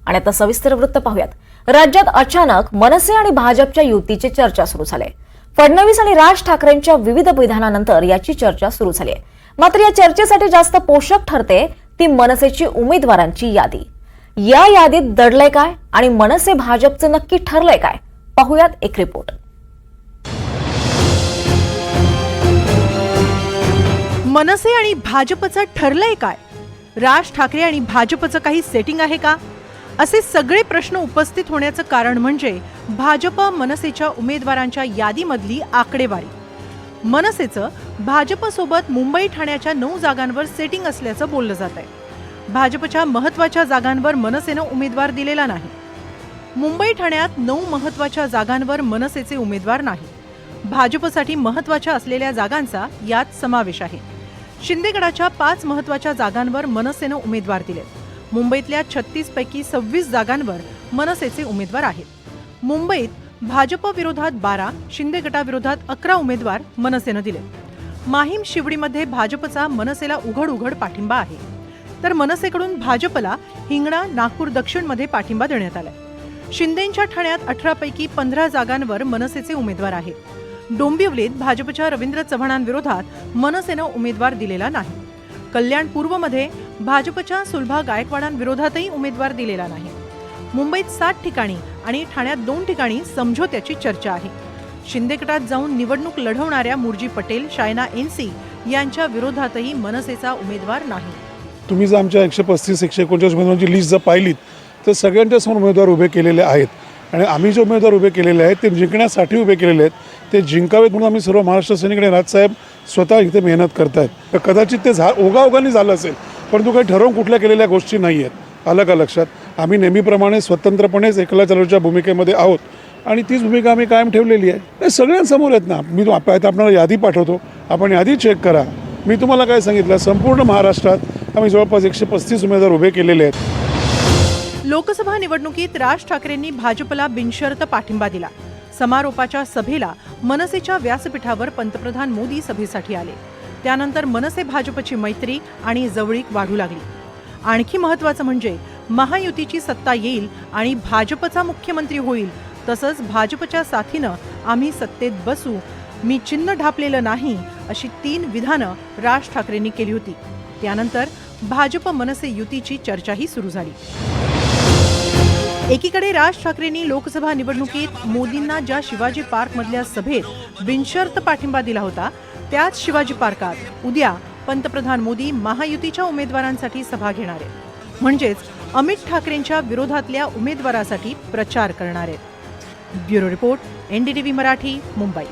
आणि आता सविस्तर वृत्त पाहूयात। राज्यात अचानक मनसे आणि भाजपच्या युतीची चर्चा सुरू झाली आहे। फडणवीस आणि राज ठाकरेंच्या विविध विधानानंतर याची चर्चा सुरू झाली आहे। मात्र या चर्चेसाठी जास्त पोषक ठरते ती मनसेची उमेदवारांची यादी। या यादीत दडलंय काय आणि मनसे भाजपचं नक्की ठरलंय काय, पाहूयात एक रिपोर्ट। मनसे आणि भाजपचं ठरलंय काय? राज ठाकरे आणि भाजपचं काही सेटिंग आहे का? असे सगळे प्रश्न उपस्थित होण्याचं कारण म्हणजे भाजप मनसेच्या उमेदवारांच्या यादीमधली आकडेवारी। मनसेचं भाजपसोबत मुंबई ठाण्याच्या 9 जागांवर सेटिंग असल्याचं बोललं जात आहे। भाजपच्या महत्त्वाच्या जागांवर मनसेनं उमेदवार दिलेला नाही। मुंबई ठाण्यात 9 महत्त्वाच्या जागांवर मनसेचे उमेदवार नाही। भाजपसाठी महत्त्वाच्या असलेल्या जागांचा यात समावेश आहे। शिंदेगडाच्या 5 महत्त्वाच्या जागांवर मनसेनं उमेदवार दिलेत। मुंबईतल्या 36 पैकी 26 जागांवर मनसेचे उमेदवार आहेत। मुंबईत भाजप विरोधात 12, शिंदे गटाविरोधात 11 उमेदवार मनसेनं दिले। माहीम शिवडीमध्ये भाजपचा मनसेला उघड पाठिंबा आहे, तर मनसेकडून भाजपला हिंगणा, नागपूर दक्षिणमध्ये पाठिंबा देण्यात आलाय। शिंदेंच्या ठाण्यात 18 पैकी 15 जागांवर मनसेचे उमेदवार आहेत। डोंबिवलीत भाजपच्या रवींद्र चव्हाणांविरोधात मनसेनं उमेदवार दिलेला नाही। कल्याण पूर्वमध्ये भाजपच्या सुलभा गायकवाडांविरोधातही उमेदवार दिलेला नाही। मुंबईत 7 ठिकाणी आणि ठाण्यात 2 ठिकाणी समझोत्याची चर्चा आहे। शिंदे गटात जाऊन निवडणूक लढवणाऱ्या मुरजी पटेल, शायना एनसी यांच्या विरोधातही मनसेचा उमेदवार नाही। तुम्ही जर आमच्या 135-139 उमेदवारांची लिस्ट जर पाहिलीत तर सगळ्यांच्या समोर उमेदवार उभे केलेले आहेत आणि आम्ही जे उमेदवार उभे केलेले आहेत ते जिंकण्यासाठी उभे केलेले आहेत। ते जिंकावेत म्हणून आम्ही सर्व महाराष्ट्र सैनिक आणि राजसाहेब स्वतः इथे मेहनत करतायत। तर कदाचित ते ओघाओघांनी झालं असेल, परंतु काही ठरवून कुठल्या केलेल्या गोष्टी नाही आहेत। आलं का लक्षात? आम्ही नेहमीप्रमाणे स्वतंत्रपणेच एकला चालूच्या भूमिकेमध्ये आहोत आणि तीच भूमिका आम्ही कायम ठेवलेली आहे। सगळ्यांसमोर आहेत ना। मी आपल्याला यादी पाठवतो, आपण यादी चेक करा। मी तुम्हाला काय सांगितलं, संपूर्ण महाराष्ट्रात आम्ही जवळपास 135 उमेदवार उभे केलेले आहेत। लोकसभा निवडणुकीत राज ठाकरेंनी भाजपला बिनशर्त पाठिंबा दिला। समारोपाच्या सभेला मनसेच्या व्यासपीठावर पंतप्रधान मोदी सभेसाठी आले। त्यानंतर मनसे भाजपची मैत्री आणि जवळीक वाढू लागली। आणखी महत्त्वाचं म्हणजे महायुतीची सत्ता येईल आणि भाजपचा मुख्यमंत्री होईल, तसंच भाजपच्या साथीनं आम्ही सत्तेत बसू, मी चिन्ह ढापलेलं नाही, अशी 3 विधानं राज ठाकरेंनी केली होती। त्यानंतर भाजप मनसे युतीची चर्चाही सुरू झाली। एकीकडे राज ठाकरेंनी लोकसभा निवडणुकीत मोदींना ज्या शिवाजी पार्कमधल्या सभेत बिनशर्त पाठिंबा दिला होता, त्याच शिवाजी पार्कात उद्या पंतप्रधान मोदी महायुतीच्या उमेदवारांसाठी सभा घेणार आहेत। म्हणजेच अमित ठाकरेंच्या विरोधातल्या उमेदवारासाठी प्रचार करणार आहेत। Bureau report, NDTV Marathi, Mumbai.